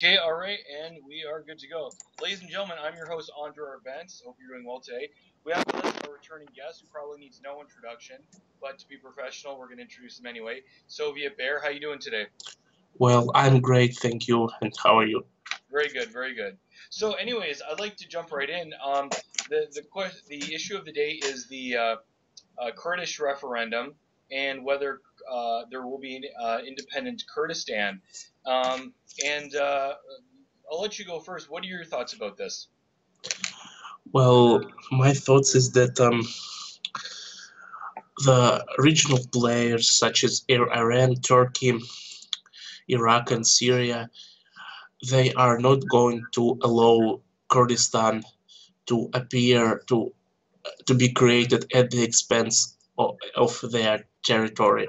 Okay, all right, and we are good to go. Ladies and gentlemen, I'm your host, Andrey. Hope you're doing well today. We have with us a returning guest who probably needs no introduction, but to be professional, we're going to introduce him anyway. Soviet Bear, how you doing today? Well, I'm great, thank you. And how are you? Very good, very good. So, anyways, I'd like to jump right in. The issue of the day is the Kurdish referendum and whether there will be an independent Kurdistan. And I'll let you go first. What are your thoughts about this? Well, my thoughts is that the regional players such as Iran, Turkey, Iraq, and Syria, they are not going to allow Kurdistan to appear to be created at the expense of their territory.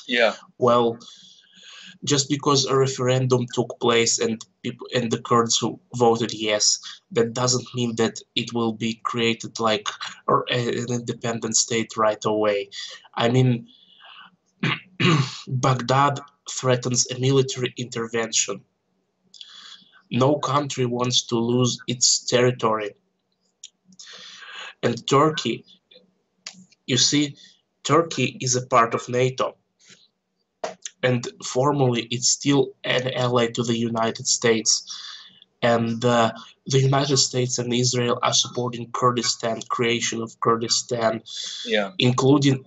Yeah. Well, just because a referendum took place and the Kurds who voted yes, that doesn't mean that it will be created like an independent state right away. I mean, Baghdad threatens a military intervention. No country wants to lose its territory. And Turkey, you see, Turkey is a part of NATO. And formally it's still an ally to the United States. And the United States and Israel are supporting Kurdistan, creation of Kurdistan, Yeah. including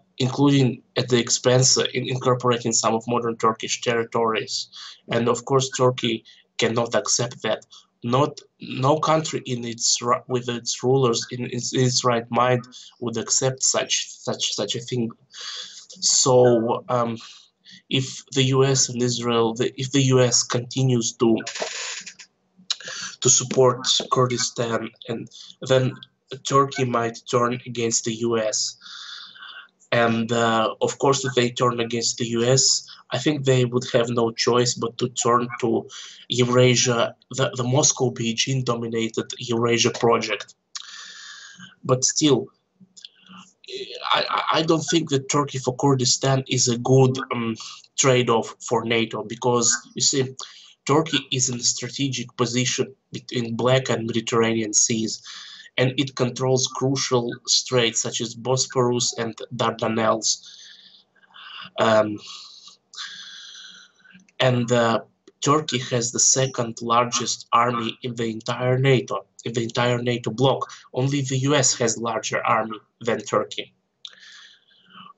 at the expense in incorporating some of modern Turkish territories. And of course, Turkey cannot accept that. No country in with its rulers in its right mind would accept such a thing. So if the U.S. and Israel, if the U.S. continues to support Kurdistan, and then Turkey might turn against the U.S. And of course, if they turn against the U.S., I think they would have no choice but to turn to Eurasia, the Moscow Beijing dominated Eurasia project. But still, I don't think that Turkey for Kurdistan is a good trade-off for NATO, because you see, Turkey is in a strategic position between Black and Mediterranean seas, and it controls crucial straits such as Bosporus and Dardanelles. And Turkey has the second largest army in the entire NATO bloc. Only the US has larger army than Turkey.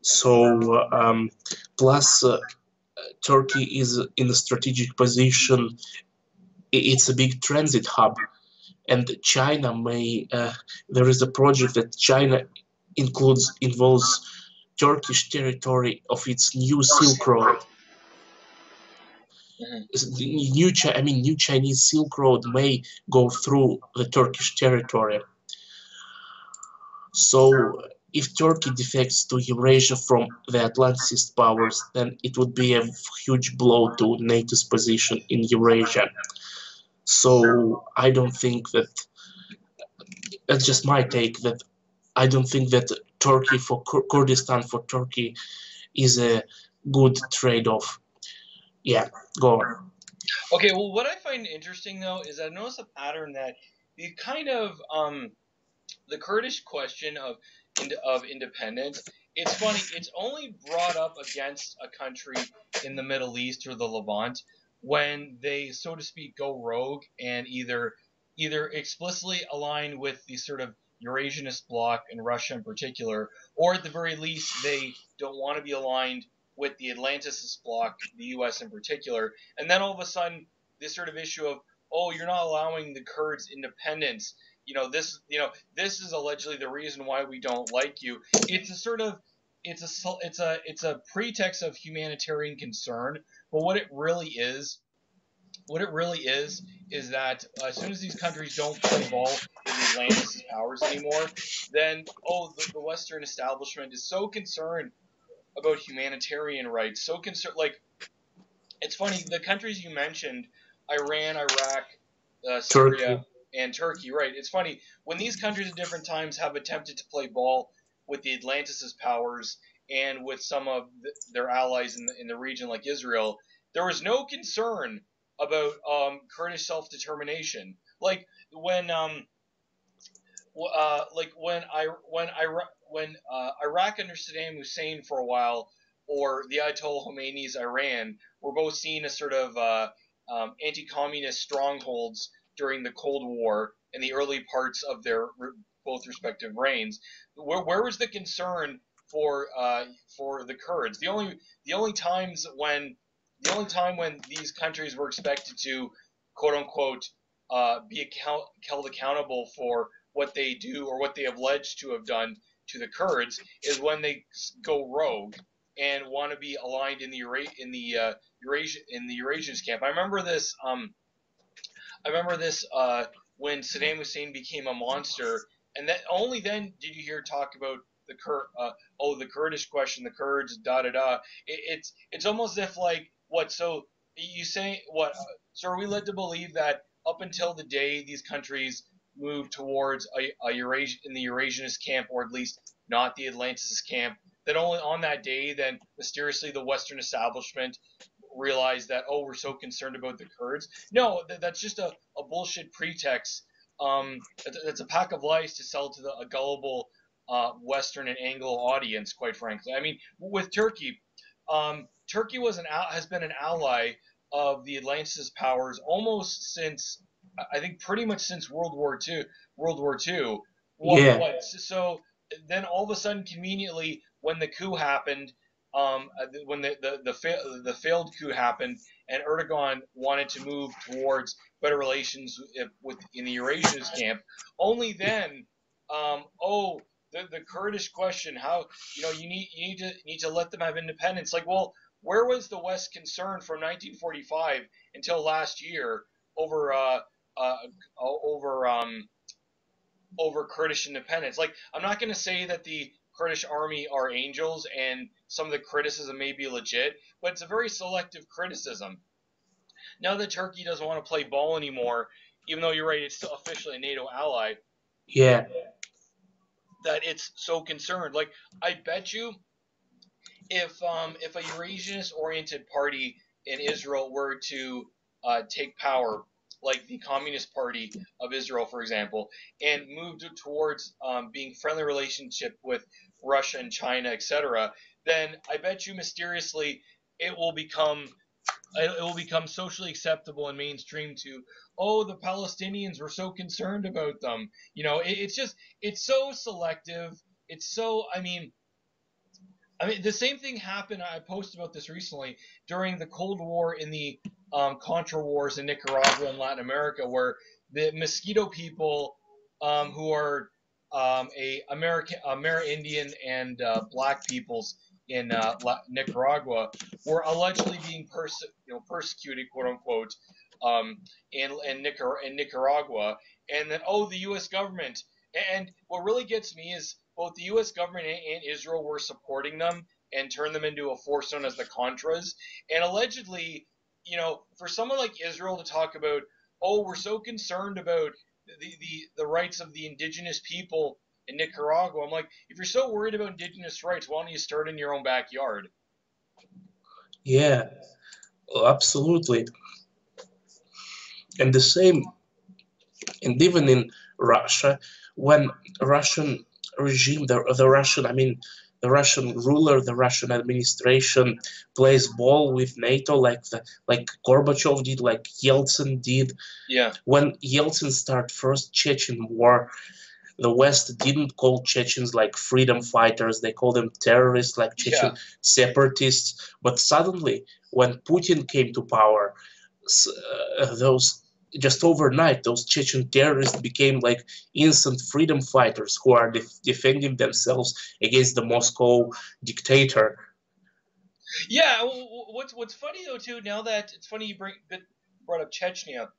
So plus Turkey is in a strategic position. It's a big transit hub, and China may. There is a project that China involves Turkish territory of its new Silk Road. Mm-hmm. New Chinese Silk Road may go through the Turkish territory. So if Turkey defects to Eurasia from the Atlantist powers, then it would be a huge blow to NATO's position in Eurasia. So I don't think that, that's just my take, that I don't think that Turkey for Kurdistan for Turkey is a good trade-off. Yeah, go on. Okay, well, what I find interesting, though, is I notice a pattern that the kind of the Kurdish question of independence. It's funny. It's only brought up against a country in the Middle East or the Levant when they, so to speak, go rogue and either explicitly align with the sort of Eurasianist bloc and Russia in particular, or at the very least they don't want to be aligned with the Atlantist bloc, the U.S. in particular, and then all of a sudden this sort of issue of, oh, you're not allowing the Kurds independence, this is allegedly the reason why we don't like you. It's a sort of it's a pretext of humanitarian concern, but what it really is that as soon as these countries don't play ball with the Atlantist powers anymore, then the Western establishment is so concerned about humanitarian rights, so concerned. Like, it's funny, the countries you mentioned, Iran, Iraq, Syria, Turkey. and Turkey, right? It's funny, when these countries at different times have attempted to play ball with the Atlanticist powers and with some of their allies in the region, like Israel, there was no concern about Kurdish self-determination. Like when Iraq under Saddam Hussein for a while, or the Ayatollah Khomeini's Iran, were both seen as sort of anti-communist strongholds during the Cold War in the early parts of their both respective reigns. Where was the concern for the Kurds? The only time when these countries were expected to quote unquote be held accountable for what they do or what they have alleged to have done to the Kurds is when they go rogue and want to be aligned in the Eurasianist camp. I remember this. When Saddam Hussein became a monster, and that only then did you hear talk about the the Kurdish question, the Kurds, da da da. It's almost as if like what? So you say what? So are we led to believe that up until the day these countries move towards a Eurasianist camp, or at least not the Atlantist camp, that only on that day then mysteriously the Western establishment realized that, oh, we're so concerned about the Kurds? No, that's just a bullshit pretext. That's a pack of lies to sell to a gullible Western and Anglo audience, quite frankly. I mean, with Turkey, Turkey has been an ally of the Atlantist powers almost since, I think, pretty much since World War II. So then all of a sudden, conveniently, when the coup happened, when the failed coup happened, and Erdogan wanted to move towards better relations in the Eurasianist camp, only then, the Kurdish question, how you need to let them have independence. Like, well, where was the West concerned from 1945 until last year over Kurdish independence? Like, I'm not going to say that the Kurdish army are angels and some of the criticism may be legit, but it's a very selective criticism. Now that Turkey doesn't want to play ball anymore, even though you're right, it's still officially a NATO ally. Yeah. That it's so concerned. Like, I bet you, if a Eurasianist-oriented party in Israel were to take power, like the Communist Party of Israel, for example, and moved towards being friendly relationship with Russia and China, etc., then I bet you mysteriously it will become socially acceptable and mainstream to, oh, the Palestinians were so concerned about them. It's so selective. It's so, I mean, the same thing happened. I posted about this recently during the Cold War in the Contra wars in Nicaragua and Latin America, where the Mestizo people, who are Amerindian and black peoples in Nicaragua, were allegedly being persecuted, quote unquote, in Nicaragua, and then the U.S. government. And what really gets me is both the U.S. government and Israel were supporting them and turned them into a force known as the Contras. And allegedly, for someone like Israel to talk about, oh, we're so concerned about the rights of the indigenous people in Nicaragua. I'm like, if you're so worried about indigenous rights, why don't you start in your own backyard? Yeah, absolutely. And the same, and even in Russia, when Russian regime, the Russian ruler, the Russian administration plays ball with NATO, like Gorbachev did, like Yeltsin did. Yeah. When Yeltsin started first Chechen war, the West didn't call Chechens like freedom fighters; they called them terrorists, like Chechen separatists. But suddenly, when Putin came to power, just overnight, those Chechen terrorists became like innocent freedom fighters who are defending themselves against the Moscow dictator. Yeah, what's funny though too, now that it's funny you brought up Chechnya,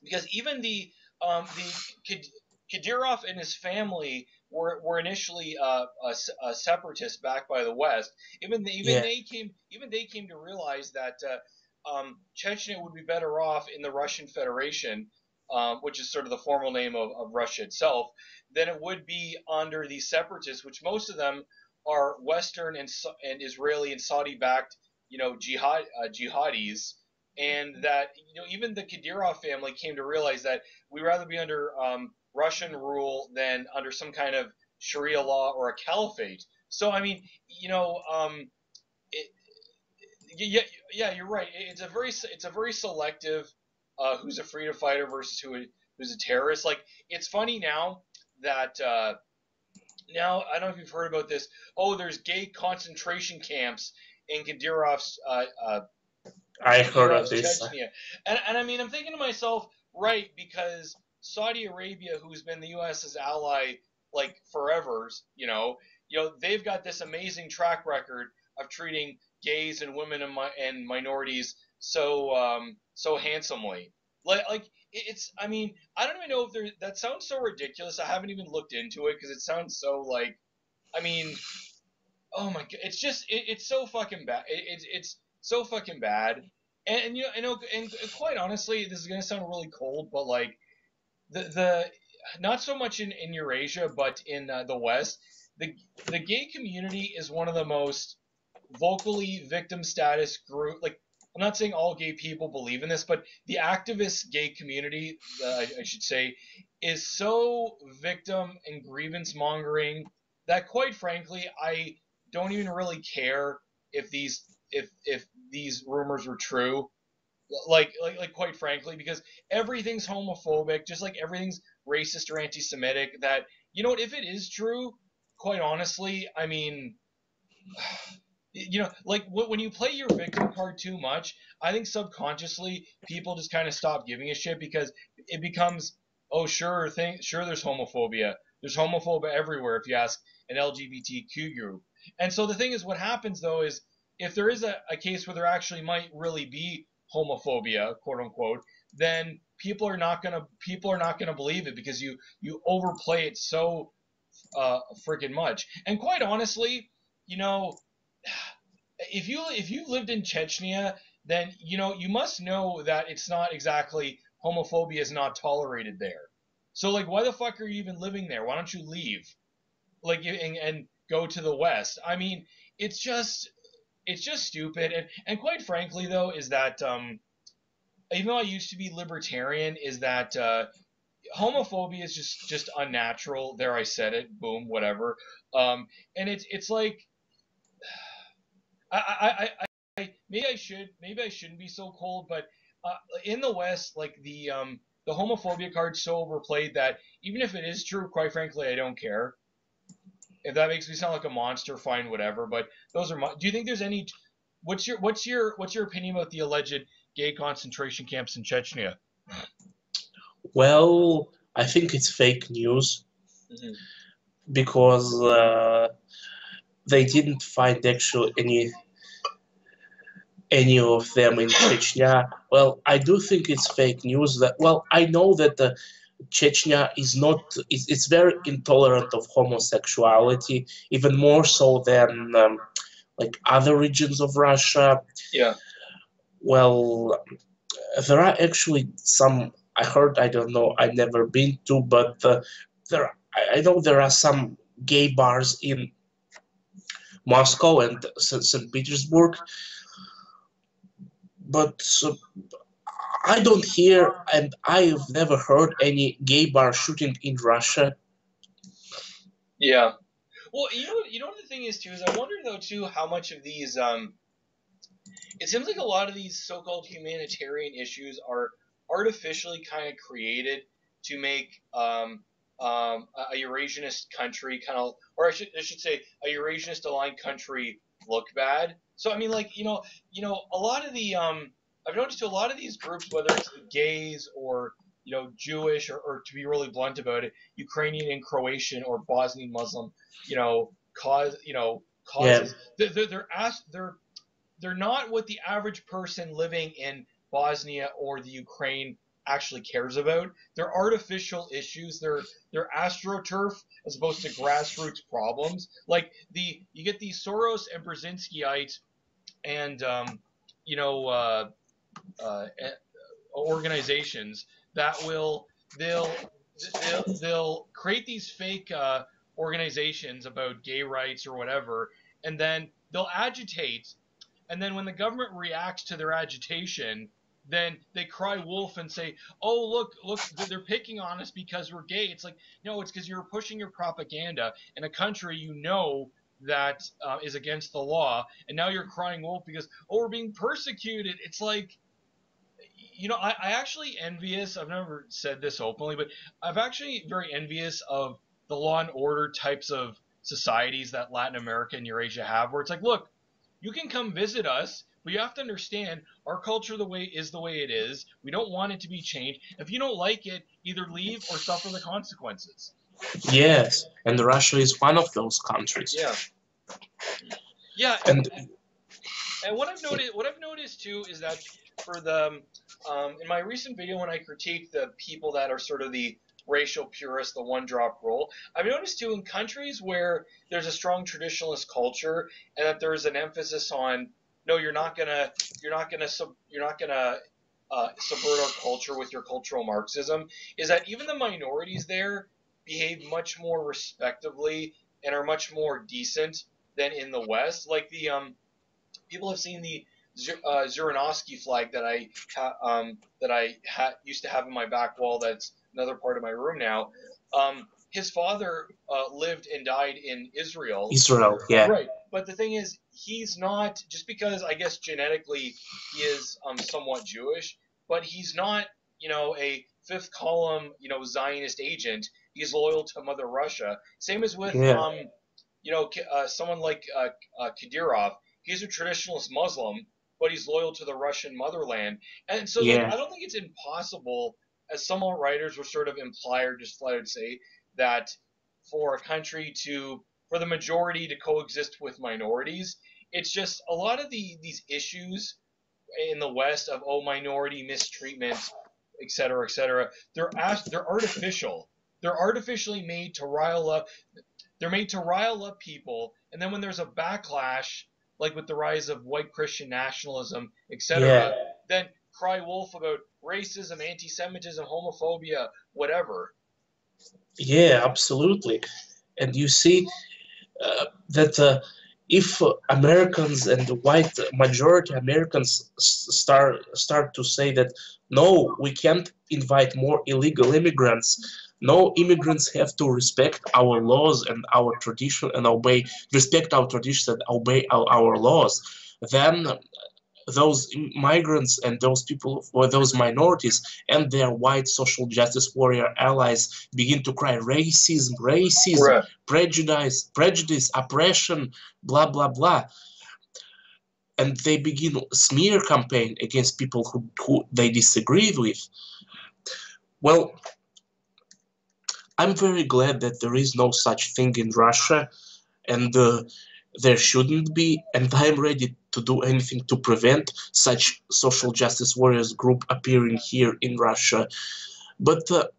because even the Kadyrov and his family were initially a separatist backed by the West. They came to realize that Chechnya would be better off in the Russian Federation, which is sort of the formal name of Russia itself, than it would be under the separatists, which most of them are Western and Israeli and Saudi-backed, jihadis, and that even the Kadyrov family came to realize that we'd rather be under Russian rule than under some kind of Sharia law or a caliphate. So I mean, it, yeah, yeah, you're right. It's a very selective who's a freedom fighter versus who's a terrorist. Like it's funny now that now I don't know if you've heard about this. Oh, there's gay concentration camps in I heard of Kadyrov's this. Chechnya, and I mean I'm thinking to myself, right, because Saudi Arabia, who's been the U.S.'s ally like forever, they've got this amazing track record of treating gays and women and minorities so handsomely. Like it's I mean I don't even know if there that sounds so ridiculous. I haven't even looked into it because it sounds so like I mean oh my god it's so fucking bad. It's so fucking bad. And and quite honestly, this is gonna sound really cold, but like the not so much in Eurasia, but in the West, the gay community is one of the most vocally victim status group. Like I'm not saying all gay people believe in this, but the activist gay community, I should say, is so victim and grievance mongering that quite frankly, I don't even really care if these rumors were true. Like quite frankly, because everything's homophobic, just like everything's racist or anti-Semitic. That what, if it is true, quite honestly, I mean, like when you play your victim card too much, I think subconsciously people just kind of stop giving a shit because it becomes, oh sure there's homophobia. There's homophobia everywhere if you ask an LGBTQ group. And so the thing is, what happens though is if there is a case where there actually might really be homophobia, quote unquote, then people are not gonna believe it because you overplay it so freaking much. And quite honestly, you know, if you've lived in Chechnya, then you must know that it's not exactly homophobia is not tolerated there. So like, why the fuck are you even living there? Why don't you leave? Like and go to the West. I mean, it's just stupid. And quite frankly though, is that even though I used to be libertarian, is that homophobia is just unnatural. There, I said it. Boom, whatever. And it's like maybe I shouldn't be so cold, but in the West, like the homophobia card's so overplayed that even if it is true, quite frankly, I don't care. If that makes me sound like a monster, fine, whatever. But those are my. Do you think there's any? What's your opinion about the alleged gay concentration camps in Chechnya? Well, I think it's fake news Hmm. because they didn't find actually any of them in Chechnya. Well, I do think it's fake news. That well, I know that Chechnya is not. It's very intolerant of homosexuality, even more so than like other regions of Russia. Yeah. Well, there are actually some. I heard. I don't know. I've never been to, but there. I know there are some gay bars in Moscow and St. Petersburg, but I don't hear and I've never heard any gay bar shooting in Russia. Yeah. Well, you know what the thing is too is I wonder though too how much of these it seems like a lot of these so-called humanitarian issues are artificially kind of created to make a Eurasianist country kind of, or I should say, a Eurasianist aligned country look bad. So I mean, like a lot of the I've noticed a lot of these groups, whether it's the gays or Jewish or to be really blunt about it, Ukrainian and Croatian or Bosnian Muslim, Yeah, causes they're not what the average person living in Bosnia or the Ukraine actually cares about. They're artificial issues. They're astroturf as opposed to grassroots problems. Like you get these Soros and Brezinskiites and you know organizations that they'll create these fake organizations about gay rights or whatever, and then they'll agitate and then when the government reacts to their agitation, then they cry wolf and say, "Oh, look, they're picking on us because we're gay." It's like, no, it's because you're pushing your propaganda in a country that is against the law, and now you're crying wolf because, oh, we're being persecuted. It's like, I actually envious. I've never said this openly, but I'm actually very envious of the law and order types of societies that Latin America and Eurasia have, where it's like, look, you can come visit us, but you have to understand our culture the way it is. We don't want it to be changed. If you don't like it, either leave or suffer the consequences. Yes, and Russia is one of those countries. Yeah. Yeah, and what I've noticed too is that for the in my recent video when I critique the people that are sort of the racial purists, the one-drop rule, I've noticed too in countries where there's a strong traditionalist culture and that there's an emphasis on, no, you're not gonna subvert our culture with your cultural Marxism, is that even the minorities there behave much more respectably and are much more decent than in the West. Like the people have seen the Zuranovsky flag that I used to have in my back wall. That's another part of my room now. His father lived and died in Israel. Israel, yeah. Right. But the thing is, he's not, just because I guess genetically he is somewhat Jewish, but he's not, a fifth column, Zionist agent. He's loyal to Mother Russia. Same as with, someone like Kadyrov. He's a traditionalist Muslim, but he's loyal to the Russian motherland. And so I don't think it's impossible, as some writers were sort of imply or just flat out say, that for the majority to coexist with minorities, it's just a lot of these issues in the West of, minority mistreatment, et cetera, they're artificial. They're artificially made to rile up. They're made to rile up people, and then when there's a backlash, like with the rise of white Christian nationalism, etc., then cry wolf about racism, anti-Semitism, homophobia, whatever. Yeah, absolutely. And you see that if Americans and the white majority Americans start to say that no, we can't invite more illegal immigrants. No, immigrants have to respect our laws and our tradition and respect our traditions and obey our laws. Then those migrants and those people or those minorities and their white social justice warrior allies begin to cry racism, Right. prejudice, oppression, blah blah blah, and they begin a smear campaign against people who they disagreed with. Well, I'm very glad that there is no such thing in Russia, and there shouldn't be, and I'm ready to do anything to prevent such social justice warriors group appearing here in Russia. But the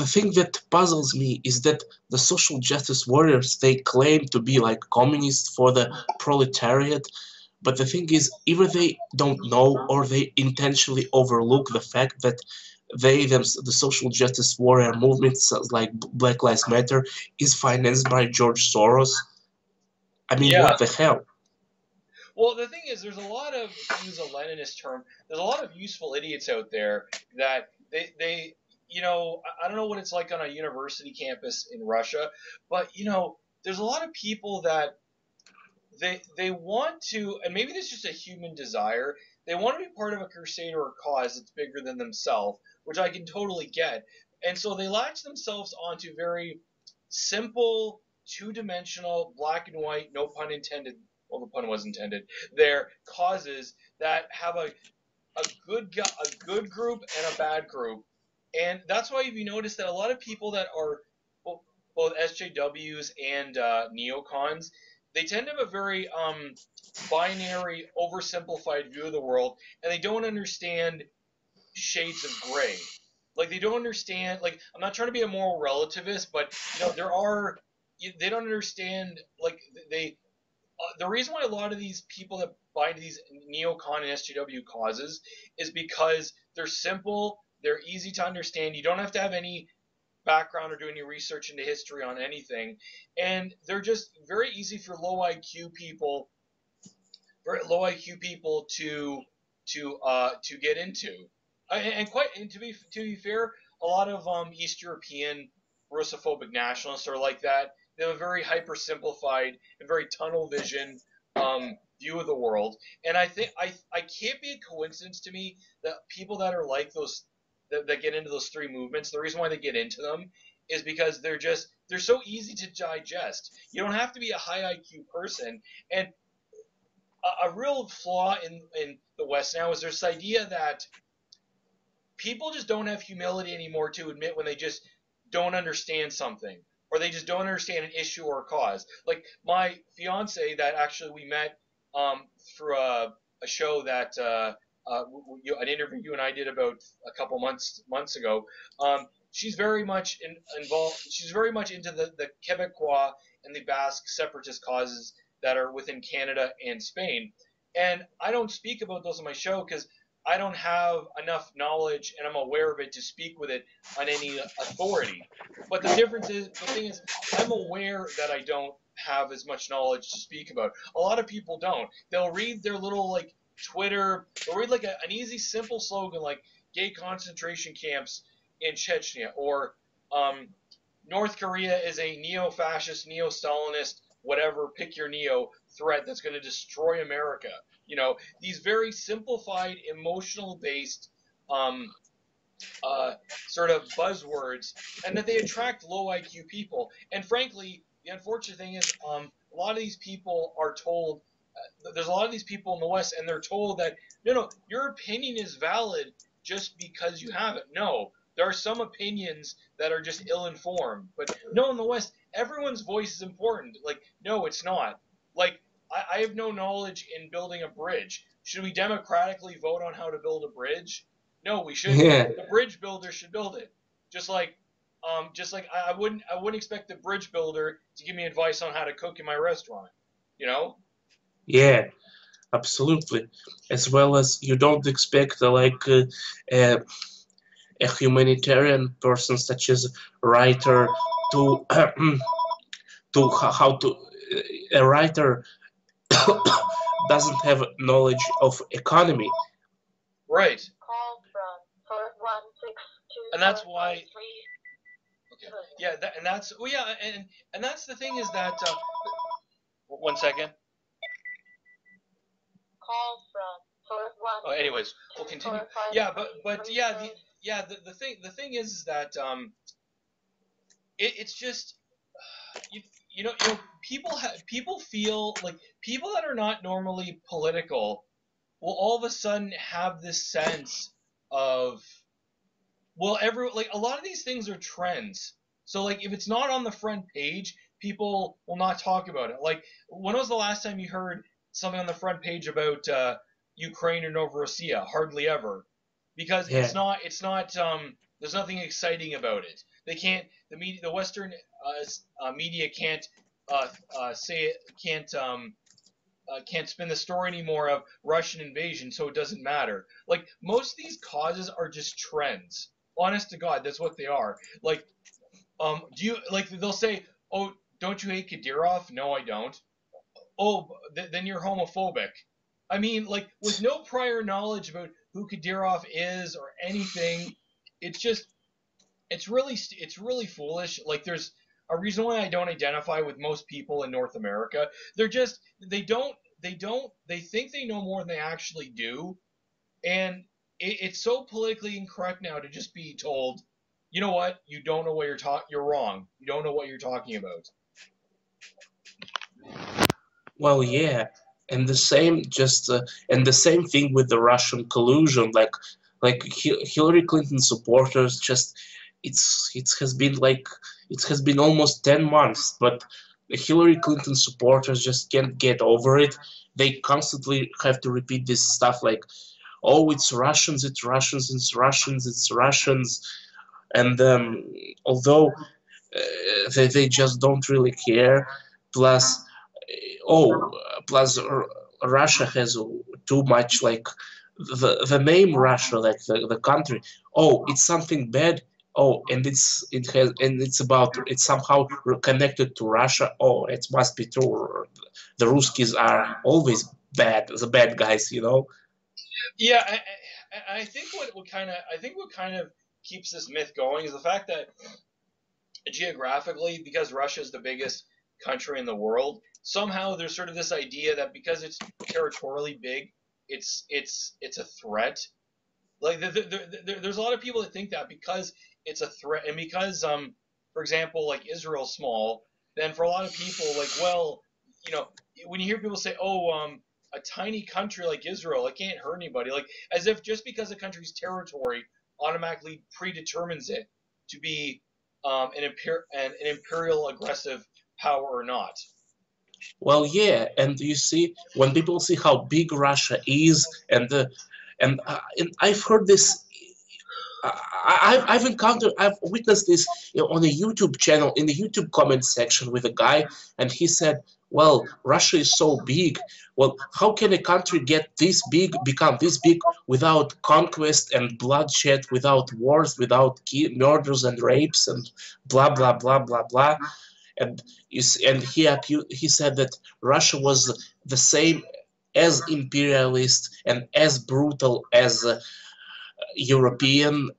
thing that puzzles me is that the social justice warriors, they claim to be like communists for the proletariat, but the thing is, either they don't know or they intentionally overlook the fact that the social justice warrior movements like Black Lives Matter is financed by George Soros. I mean, what the hell? Well, the thing is, there's a lot of, to use a Leninist term, there's a lot of useful idiots out there that they I don't know what it's like on a university campus in Russia, but, there's a lot of people that they want to, and maybe this is just a human desire, they want to be part of a crusade or a cause that's bigger than themselves, which I can totally get. And so they latch themselves onto very simple, two-dimensional, black and white, no pun intended, well, the pun was intended, their causes that have a good group and a bad group. And that's why you notice that a lot of people that are both SJWs and neocons, they tend to have a very binary, oversimplified view of the world, and they don't understand shades of gray. Like, they don't understand, like, I'm not trying to be a moral relativist, but, they don't understand, like, the reason why a lot of these people that buy into these neocon and SJW causes is because they're simple, they're easy to understand, you don't have to have any background or do any research into history on anything, and they're just very easy for low IQ people very low IQ people to get into. And to be fair, a lot of East European Russophobic nationalists are like that. They have a very hyper simplified and very tunnel vision view of the world. And I think I can't be a coincidence to me that people that are like those that get into those three movements, the reason why they get into them is because they're so easy to digest. You don't have to be a high IQ person. And a real flaw in the West now is this idea that people just don't have humility anymore to admit when they just don't understand something, or they just don't understand an issue or a cause. Like my fiance that actually we met through a show that an interview you and I did about a couple months ago. She's very much involved. She's very much into the Quebecois and the Basque separatist causes that are within Canada and Spain. And I don't speak about those on my show because I don't have enough knowledge and I'm aware of it to speak with it on any authority. But the thing is, I'm aware that I don't have as much knowledge to speak about. A lot of people don't. They'll read their little like Twitter, or read like an easy, simple slogan like "gay concentration camps in Chechnya," or North Korea is a neo-fascist, neo-Stalinist, whatever, pick your neo threat that's going to destroy America. You know, these very simplified, emotional-based sort of buzzwords, and that they attract low IQ people. And frankly, the unfortunate thing is a lot of these people are told, there's a lot of these people in the West, and they're told that, no, your opinion is valid just because you have it. No, there are some opinions that are just ill-informed. But no, in the West, everyone's voice is important. Like, no, it's not. Like, I have no knowledge in building a bridge. Should we democratically vote on how to build a bridge? No, we shouldn't. Yeah. The bridge builder should build it. Just like I wouldn't expect the bridge builder to give me advice on how to cook in my restaurant. You know? Yeah, absolutely. As well as you don't expect a humanitarian person such as a writer to a writer doesn't have knowledge of economy. Right. Call from 4162453. And that's why. Okay. Yeah, and that's the thing is that. 1 second. Call from 416. Oh, anyways, we'll continue. Yeah, but the thing is that it's just you know people feel like people that are not normally political will all of a sudden have this sense of, well, a lot of these things are trends. So like if it's not on the front page, people will not talk about it. Like when was the last time you heard something on the front page about Ukraine or Novorossiya? Hardly ever, because Yeah. it's not there's nothing exciting about it. They can't the Western media can't can't spin the story anymore of Russian invasion, so it doesn't matter. Like most of these causes are just trends. Honest to God, that's what they are. Like, do you like? They'll say, "Oh, don't you hate Kadyrov?" No, I don't. Oh, then you're homophobic. I mean, like with no prior knowledge about who Kadyrov is or anything, it's really foolish. Like there's a reason why I don't identify with most people in North America. They think they know more than they actually do, and it's so politically incorrect now to just be told, you know what, you don't know what you're wrong. You don't know what you're talking about. Well, yeah, and the same thing with the Russian collusion. Like Hillary Clinton supporters, just it has been almost 10 months, but the Hillary Clinton supporters just can't get over it. They constantly have to repeat this stuff like, "Oh, it's Russians, it's Russians, it's Russians, it's Russians," and although they just don't really care. Plus, Russia has too much like the name Russia, like the country. Oh, it's something bad. Oh, and it's somehow connected to Russia. Oh, it must be true. The Ruskies are always bad, the bad guys, you know. Yeah, I think what kind of keeps this myth going is the fact that geographically, because Russia is the biggest country in the world, somehow there's sort of this idea that because it's territorially big, it's a threat. Like there's a lot of people that think that because it's a threat, and because for example, like Israel's small, then for a lot of people, like, well, you know, when you hear people say, oh, a tiny country like Israel, it can't hurt anybody, like as if just because a country's territory automatically predetermines it to be an imperial aggressive power or not. Well, yeah, and you see, when people see how big Russia is, and I've heard this, I've witnessed this, you know, on a YouTube channel, in the YouTube comment section with a guy, and he said, well, Russia is so big. Well, how can a country get this big, become this big without conquest and bloodshed, without wars, without murders and rapes and blah, blah, blah, blah, blah. And he said that Russia was the same as imperialist and as brutal as European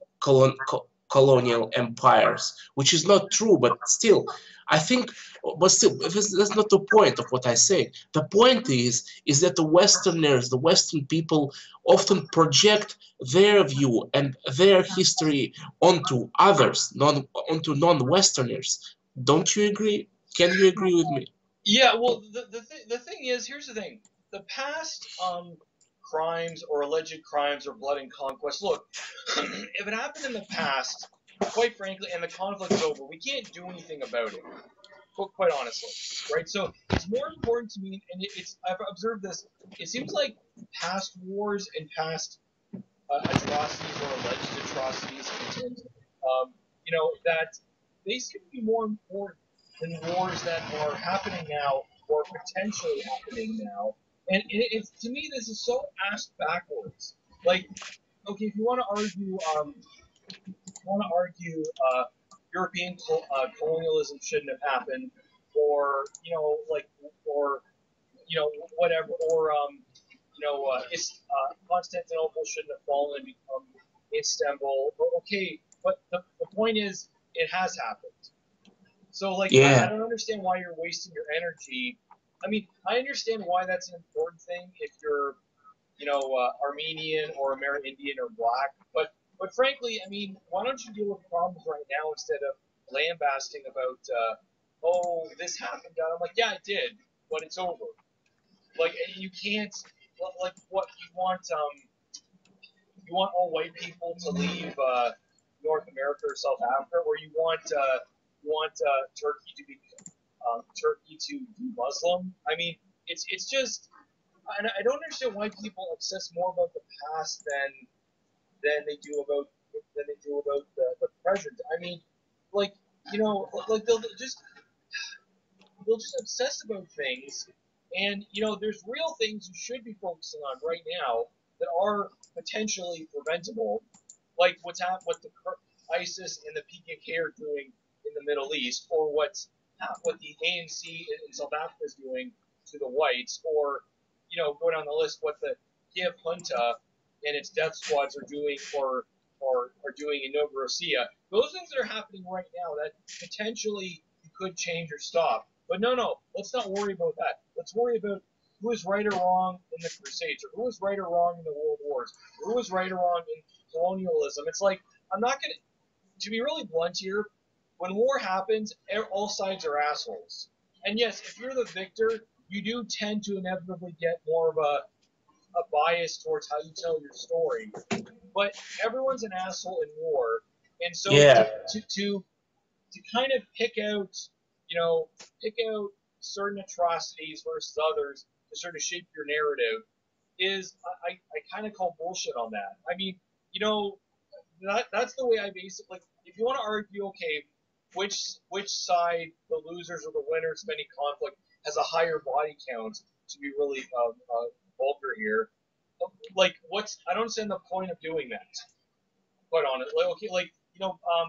colonial empires, which is not true, but still, I think, but still, that's not the point of what I say. The point is that the Westerners, the Western people, often project their view and their history onto others, onto non-Westerners. Don't you agree? Can you agree with me? Yeah, well, the thing is, here's the thing: the past crimes or alleged crimes or blood and conquest. Look, if it happened in the past, quite frankly, and the conflict's over, we can't do anything about it. Quite honestly, right? So it's more important to me, and I've observed this. It seems like past wars and past atrocities or alleged atrocities, that they seem to be more important than wars that are happening now or potentially happening now. And it's to me, this is so ass backwards. Like, okay, if you want to argue, European colonialism shouldn't have happened, or or whatever, or Constantinople shouldn't have fallen and become Istanbul. Okay, but the point is, it has happened. So, like, I don't understand why you're wasting your energy. I mean, I understand why that's an important thing if you're, Armenian or Amerindian or black. But frankly, I mean, why don't you deal with problems right now instead of lambasting about, oh, this happened? I'm like, yeah, it did, but it's over. Like, you can't, like, what you want? You want all white people to leave North America or South Africa, or you want Turkey to be Muslim? I mean, it's just, I don't understand why people obsess more about the past than they do about the present. I mean, like, like they'll just obsess about things, and there's real things you should be focusing on right now that are potentially preventable, like what the ISIS and the PKK are doing in the Middle East, or what the ANC in South Africa is doing to the whites, or go down the list what the Kiev junta and its death squads are doing or are doing in Novorossiya. Those things that are happening right now that potentially you could change or stop. But no, let's not worry about that. Let's worry about who is right or wrong in the Crusades, or who is right or wrong in the World Wars, or who is right or wrong in colonialism. It's like, I'm not going to be really blunt here, when war happens, all sides are assholes. And yes, if you're the victor, you do tend to inevitably get more of a bias towards how you tell your story. But everyone's an asshole in war, and so to kind of pick out certain atrocities versus others to sort of shape your narrative is, I kind of call bullshit on that. I mean, that's the way I basically. If you want to argue, okay, which side, the losers or the winners of any conflict, has a higher body count, to be really vulgar here. Like, I don't understand the point of doing that. Quite honestly, okay, like,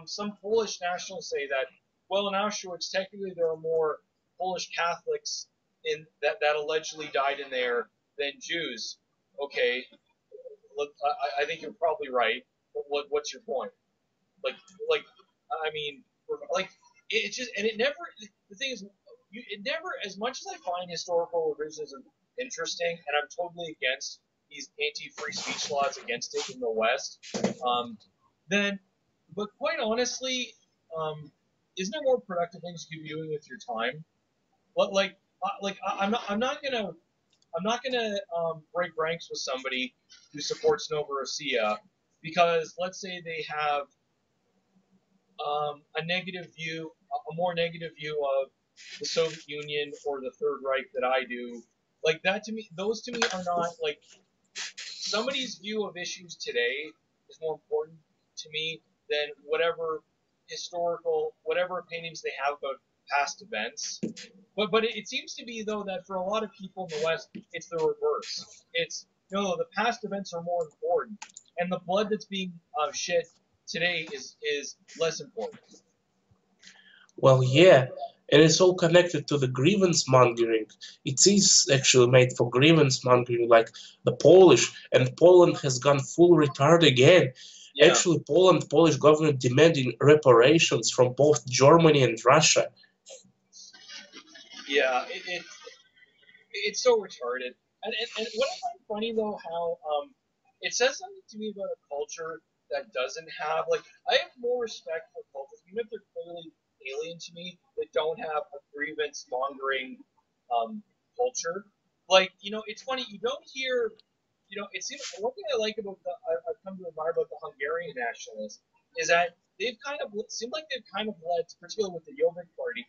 some Polish nationalists say that, well, in Auschwitz, technically there are more Polish Catholics in that allegedly died in there than Jews. Okay, look, I think you're probably right. But what's your point? Like, like, I mean, like, it's just, and it never. The thing is, it never, as much as I find historical revisionism interesting, and I'm totally against these anti-free speech laws against it in the West. Then, but quite honestly, isn't there more productive things you could be doing with your time? But I'm not gonna break ranks with somebody who supports Novorossiya because let's say they have a negative view, a more negative view of the Soviet Union or the Third Reich that I do. Like that to me, those to me are not like somebody's view of issues today is more important to me than whatever opinions they have about past events. But it seems to be though that for a lot of people in the West, it's the reverse. It's no, the past events are more important, and the blood that's being shed today is less important. Well, yeah, and it's all connected to the grievance mongering. It is actually made for grievance mongering, like the Polish, and Poland has gone full retard again. Yeah. Actually, Polish government demanding reparations from both Germany and Russia. Yeah, it's so retarded. And what I find funny though, how it says something to me about a culture that doesn't have like I have more respect for cultures, even if they're clearly alien to me, that don't have a grievance mongering culture. Like it's funny you don't hear. It seems one thing I like about I've come to admire about the Hungarian nationalists is that they've kind of seemed like they've kind of led, particularly with the Jobbik party,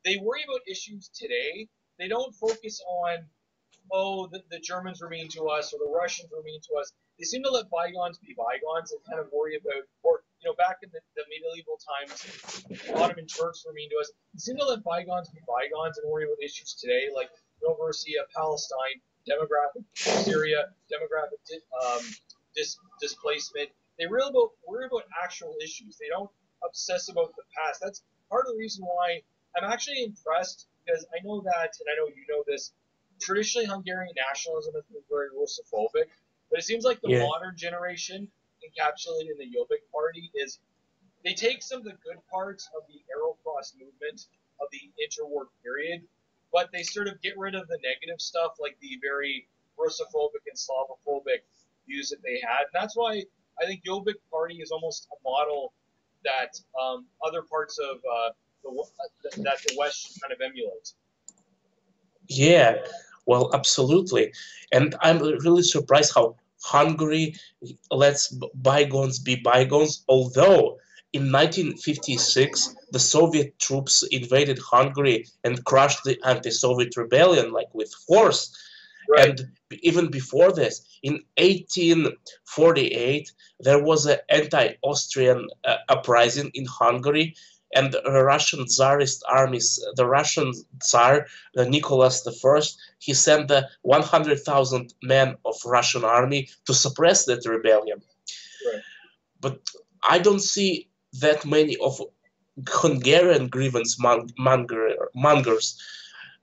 they worry about issues today. They don't focus on the Germans were mean to us or the Russians were mean to us. They seem to let bygones be bygones and kind of worry about, or back in the medieval times, Ottoman Turks were mean to us. They seem to let bygones be bygones and worry about issues today, like Novorossiya, Palestine, demographic Syria, demographic displacement. They really worry about actual issues. They don't obsess about the past. That's part of the reason why I'm actually impressed because I know that, and I know you know this. Traditionally, Hungarian nationalism has been very Russophobic, but it seems like the modern generation, encapsulated in the Jobbik party, is they take some of the good parts of the Arrow-Cross movement of the interwar period, but they sort of get rid of the negative stuff, like the very Russophobic and Slavophobic views that they had. And that's why I think Jobbik party is almost a model that other parts of that the West should kind of emulate. Yeah, well, absolutely. And I'm really surprised how Hungary lets bygones be bygones, although in 1956 the Soviet troops invaded Hungary and crushed the anti-Soviet rebellion like with force. Right. And even before this, in 1848, there was an anti-Austrian uprising in Hungary, and the Russian Tsarist armies, the Russian Tsar, Nicholas I, he sent the 100,000 men of Russian army to suppress that rebellion. Right. But I don't see that many of Hungarian grievance mongers.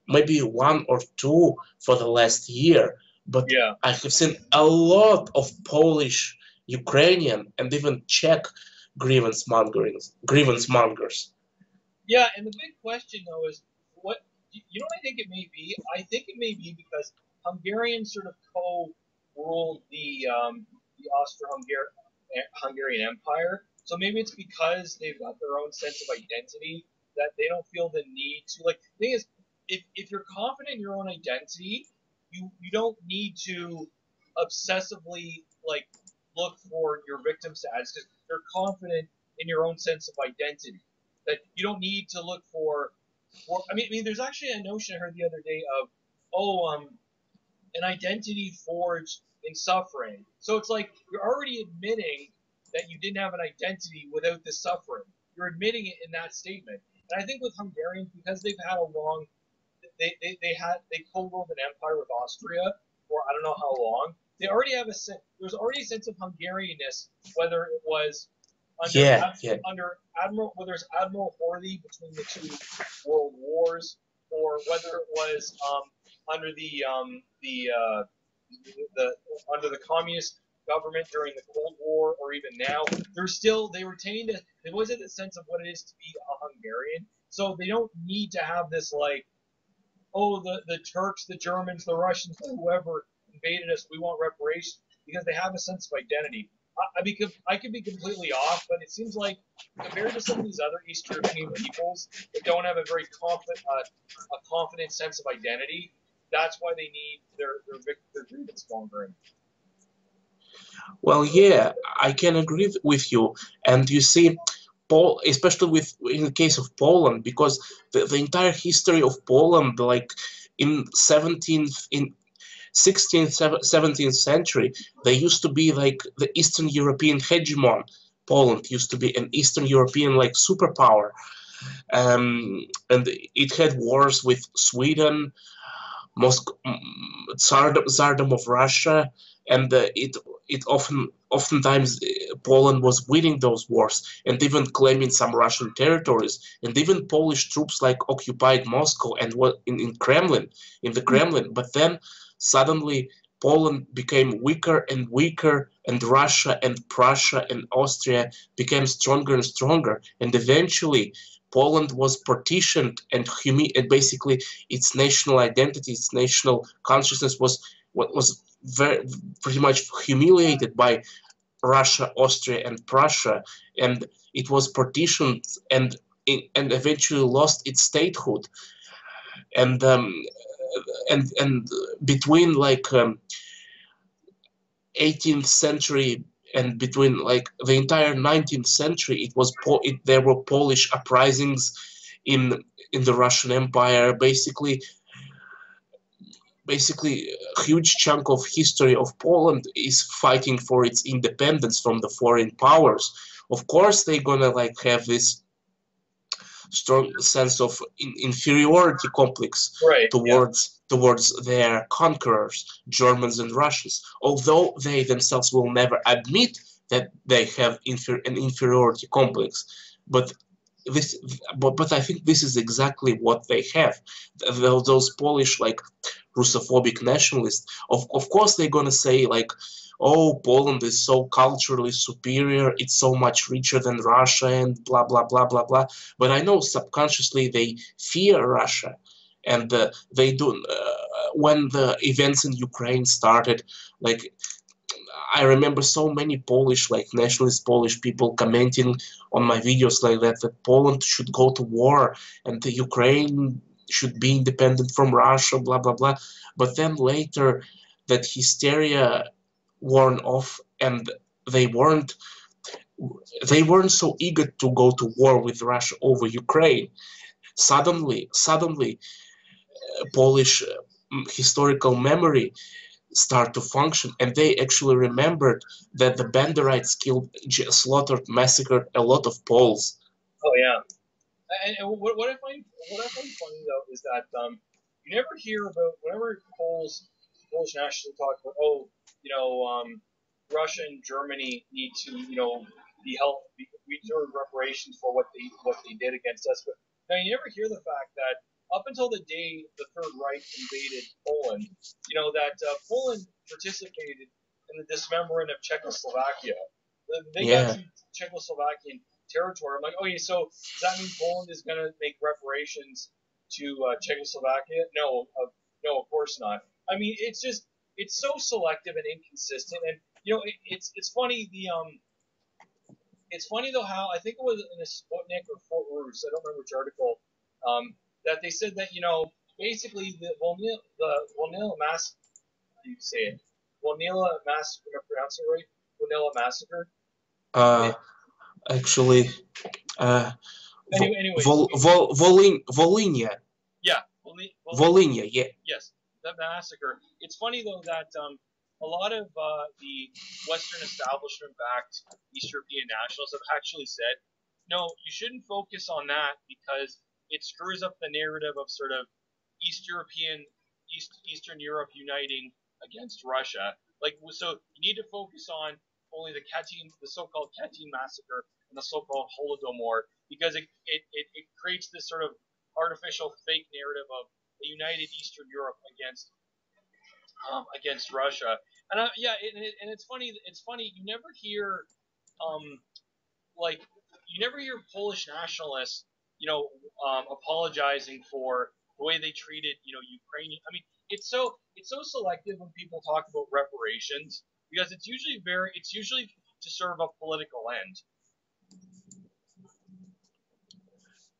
Maybe one or two for the last year, but yeah. I have seen a lot of Polish, Ukrainian, and even Czech grievance mongers. Yeah, and the big question though is what what I think it may be. I think it may be because Hungarians sort of co-ruled the Austro-Hungarian Empire. So maybe it's because they've got their own sense of identity that they don't feel the need to like. The thing is, if you're confident in your own identity, you don't need to obsessively like look for your victim status because you're confident in your own sense of identity. That you don't need to look for I mean, there's actually a notion I heard the other day of, an identity forged in suffering. So it's like you're already admitting that you didn't have an identity without the suffering. You're admitting it in that statement. And I think with Hungarians, because they've had a long, they co-ruled an empire with Austria for I don't know how long. They already have there's already a sense of Hungarianness, whether it was under Admiral, whether it's Admiral Horthy between the two world wars, or whether it was under the the under the communist government during the Cold War or even now, they retained it wasn't a sense of what it is to be a Hungarian. So they don't need to have this like, oh, the Turks, the Germans, the Russians, whoever invaded us, we want reparations because they have a sense of identity. I could be completely off, but it seems like compared to some of these other East European peoples that don't have a very confident sense of identity, that's why they need their grievance mongering. Well, yeah, I can agree with you. And you see, Paul, especially in the case of Poland, because the entire history of Poland, like in 16th, 17th century, they used to be like the Eastern European hegemon. Poland used to be an Eastern European like superpower, and it had wars with Sweden, Tsardom of Russia, and it oftentimes Poland was winning those wars and even claiming some Russian territories, and even Polish troops like occupied Moscow and what in the Kremlin. But then suddenly Poland became weaker and weaker, and Russia and Prussia and Austria became stronger and stronger, and eventually Poland was partitioned, and basically its national identity, its national consciousness was pretty much humiliated by Russia, Austria, and Prussia, and it was partitioned and eventually lost its statehood. And between like 18th century and between like the entire 19th century, there were Polish uprisings in the Russian Empire. Basically a huge chunk of history of Poland is fighting for its independence from the foreign powers. Of course, they're gonna like have this strong sense of inferiority complex towards their conquerors, Germans and Russians, although they themselves will never admit that they have an inferiority complex. But I think this is exactly what they have. Those Polish like Russophobic nationalists, of course they're gonna say like, oh, Poland is so culturally superior, it's so much richer than Russia and blah blah blah blah blah. But I know subconsciously they fear Russia, and they do. When the events in Ukraine started, like I remember so many Polish, like nationalist Polish people commenting on my videos like that Poland should go to war and the Ukraine should be independent from Russia, blah, blah, blah. But then later that hysteria worn off and they weren't so eager to go to war with Russia over Ukraine. Suddenly, Polish historical memory start to function, and they actually remembered that the Banderites slaughtered, massacred a lot of Poles. Oh yeah, and what I find funny though is that you never hear about whenever Polish nationalists talk about Russia and Germany need to be held reserve reparations for what they did against us, but now you never hear the fact that up until the day the Third Reich invaded Poland, that Poland participated in the dismemberment of Czechoslovakia. They got some Czechoslovakian territory. I'm like, okay, so does that mean Poland is going to make reparations to Czechoslovakia? No, of course not. I mean, it's so selective and inconsistent, and it's funny it's funny though how I think it was in a Sputnik or Fort Rus, I don't remember which article, that they said that basically the Volnila massacre. How do you say it? Volnila massacre. Am I pronouncing it right? Volnila massacre. Actually, Anyways, Volhynia. Yeah, Volhynia. Yeah. Yes, that massacre. It's funny though that a lot of the Western establishment-backed East European nationalists have actually said, no, you shouldn't focus on that because it screws up the narrative of sort of Eastern Europe uniting against Russia. Like, so you need to focus on only the so-called Katyn massacre and the so-called Holodomor, because it creates this sort of artificial fake narrative of a united Eastern Europe against against Russia. And yeah, and it's funny. It's funny. You never hear like you never hear Polish nationalists, apologizing for the way they treated, Ukrainian. I mean, it's so selective when people talk about reparations because it's usually to serve a political end.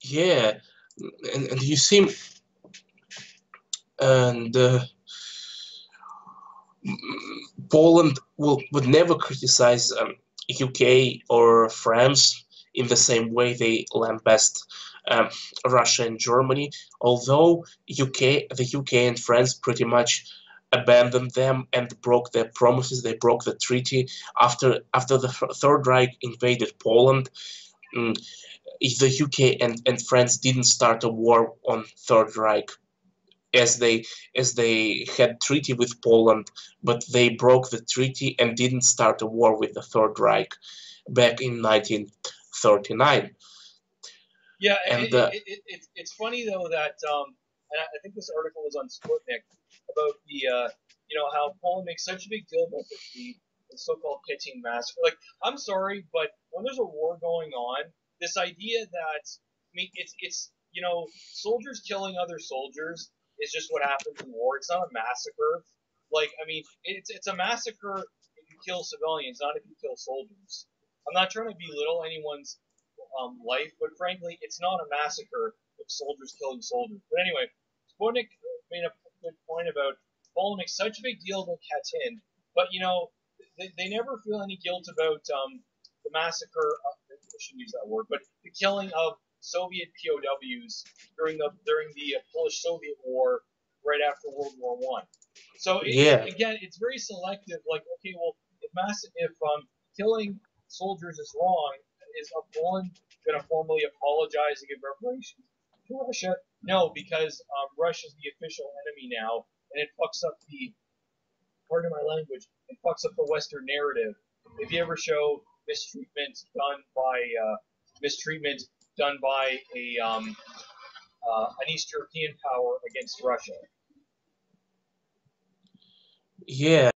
Yeah, and you seem and Poland would never criticize UK or France in the same way they lambast Russia and Germany, although the UK and France pretty much abandoned them and broke their promises. They broke the treaty after the Third Reich invaded Poland. The UK and France didn't start a war on Third Reich as they had treaty with Poland, but they broke the treaty and didn't start a war with the Third Reich back in 1939. Yeah, And it's funny though that and I think this article was on Sputnik about the how Poland makes such a big deal about the so-called Katyn massacre. Like, I'm sorry, but when there's a war going on, this idea that it's soldiers killing other soldiers is just what happens in war. It's not a massacre. Like, I mean, it's a massacre if you kill civilians, not if you kill soldiers. I'm not trying to belittle anyone's life, but frankly, it's not a massacre of soldiers killing soldiers. But anyway, Sputnik made a good point about Poland makes such a big deal about Katyn, but they never feel any guilt about the massacre. I shouldn't use that word, but the killing of Soviet POWs during the Polish-Soviet War right after World War One. So yeah, again, it's very selective. Like, okay, well, if killing soldiers is wrong, is Poland going to formally apologize and give reparations to Russia? No, because Russia's the official enemy now, and it fucks up pardon my language, it fucks up the Western narrative. If you ever show mistreatment done by an East European power against Russia. yeah.